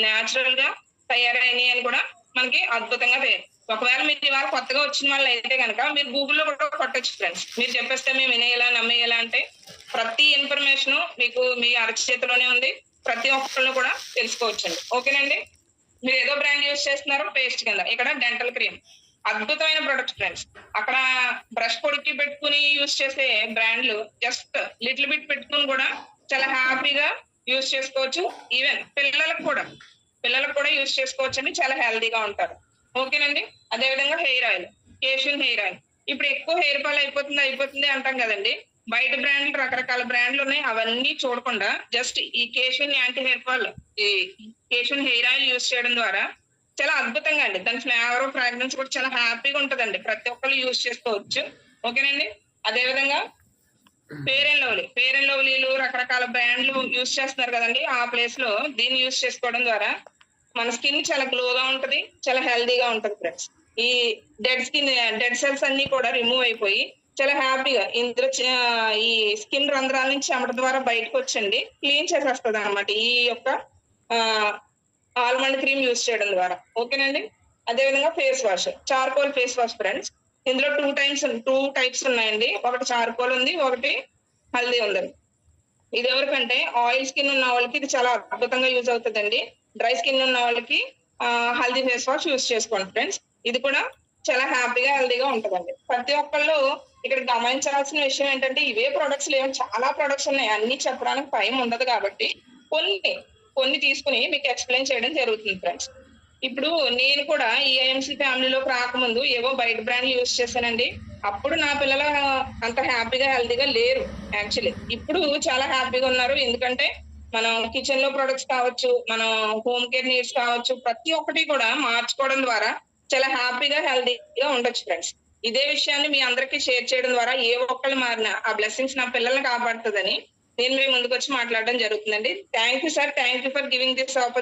Natural గా తయారైనవి అని కూడా మనకి అద్భుతంగా తయారు. ఒకవేళ మీరు ఇవాళ కొత్తగా వచ్చిన వాళ్ళు అయితే కనుక మీరు గూగుల్లో కూడా కొట్టొచ్చు ఫ్రెండ్స్. మీరు చెప్పేస్తే మేము వినేయాలా నమ్మేయాలా అంటే ప్రతి ఇన్ఫర్మేషన్ మీకు మీ అరచేతిలోనే ఉంది. ప్రతి ఒక్కళ్ళు కూడా తెలుసుకోవచ్చండి. ఓకేనండి. మీరు ఏదో బ్రాండ్ యూజ్ చేస్తున్నారు పేస్ట్ కింద. ఇక్కడ డెంటల్ క్రీమ్ అద్భుతమైన ప్రొడక్ట్ ఫ్రెండ్స్. అక్కడ బ్రష్ పొడికి పెట్టుకుని యూజ్ చేసే బ్రాండ్లు జస్ట్ లిటిల్ బిట్ పెట్టుకుని కూడా చాలా హ్యాపీగా యూజ్ చేసుకోవచ్చు. ఈవెన్ పిల్లలకు కూడా యూజ్ చేసుకోవచ్చు అండి. చాలా హెల్దీగా ఉంటారు. ఓకేనండి. అదే విధంగా హెయిర్ ఆయిల్, కేశియన్ హెయిర్ ఆయిల్. ఇప్పుడు ఎక్కువ హెయిర్ ఫాల్ అయిపోతుంది అంటాం కదండి. బయట బ్రాండ్లు రకరకాల బ్రాండ్లు ఉన్నాయి. అవన్నీ చూడకుండా జస్ట్ ఈ కేశియన్ యాంటీ హెయిర్ ఫాల్, ఈ కేశియన్ హెయిర్ ఆయిల్ యూజ్ చేయడం ద్వారా చాలా అద్భుతంగా అండి. దాని ఫ్లేవర్ ఫ్రాగ్రెన్స్ కూడా చాలా హ్యాపీగా ఉంటదండి. ప్రతి ఒక్కళ్ళు యూజ్ చేసుకోవచ్చు. ఓకేనండి. అదే విధంగా ఫెయిర్ అండ్ లవ్లీలు రకరకాల బ్రాండ్లు యూజ్ చేస్తున్నారు కదండి. ఆ ప్లేస్ లో దీన్ని యూజ్ చేసుకోవడం ద్వారా మన స్కిన్ చాలా గ్లోగా ఉంటది. చాలా హెల్దీగా ఉంటది ఫ్రెండ్స్. ఈ డెడ్ సెల్స్ అన్ని కూడా రిమూవ్ అయిపోయి చాలా హ్యాపీగా ఇందులో ఈ స్కిన్ రంధ్రాల నుంచి చెమట ద్వారా బయటకు వచ్చండి క్లీన్ చేసేస్తుంది అనమాట ఈ యొక్క ఆల్మండ్ క్రీమ్ యూజ్ చేయడం ద్వారా. ఓకేనండి. అదే విధంగా face wash, charcoal face wash friends. ఇందులో టూ టైప్స్ ఉన్నాయండి. ఒకటి చార్కోల్ ఉంది, ఒకటి హల్దీ ఉందండి. ఇది ఎవరికంటే ఆయిల్ స్కిన్ ఉన్న వాళ్ళకి ఇది చాలా అద్భుతంగా యూజ్ అవుతుందండి. డ్రై స్కిన్ ఉన్న వాళ్ళకి హల్దీ ఫేస్ వాష్ యూజ్ చేసుకోండి ఫ్రెండ్స్. ఇది కూడా చాలా హ్యాపీగా హెల్దీగా ఉంటుందండి. ప్రతి ఒక్కళ్ళు ఇక్కడ గమనించాల్సిన విషయం ఏంటంటే ఇవే ప్రొడక్ట్స్ లేవు, చాలా ప్రొడక్ట్స్ ఉన్నాయి. అన్ని చెప్పడానికి టైం ఉండదు కాబట్టి కొన్ని తీసుకుని మీకు ఎక్స్ప్లెయిన్ చేయడం జరుగుతుంది ఫ్రెండ్స్. ఇప్పుడు నేను కూడా ఈ ఐఎంసీ ఫ్యామిలీలోకి రాకముందు ఏవో బయట బ్రాండ్లు యూజ్ చేశానండి. అప్పుడు నా పిల్లలు అంత హ్యాపీగా హెల్దీగా లేరు యాక్చువల్లీ. ఇప్పుడు చాలా హ్యాపీగా ఉన్నారు. ఎందుకంటే మనం కిచెన్ లో ప్రొడక్ట్స్ కావచ్చు, మనం హోమ్ కేర్ నీడ్స్ కావచ్చు, ప్రతి ఒక్కటి కూడా మార్చుకోవడం ద్వారా చాలా హ్యాపీగా హెల్దీగా ఉండొచ్చు ఫ్రెండ్స్. ఇదే విషయాన్ని మీ అందరికీ షేర్ చేయడం ద్వారా ఏ ఒక్కళ్ళు మారినా ఆ బ్లెస్సింగ్స్ నా పిల్లల్ని కాపాడుతుందని నేను మీ ముందుకు వచ్చి మాట్లాడడం జరుగుతుందండి. Thank you sir. Thank you for giving this opportunity.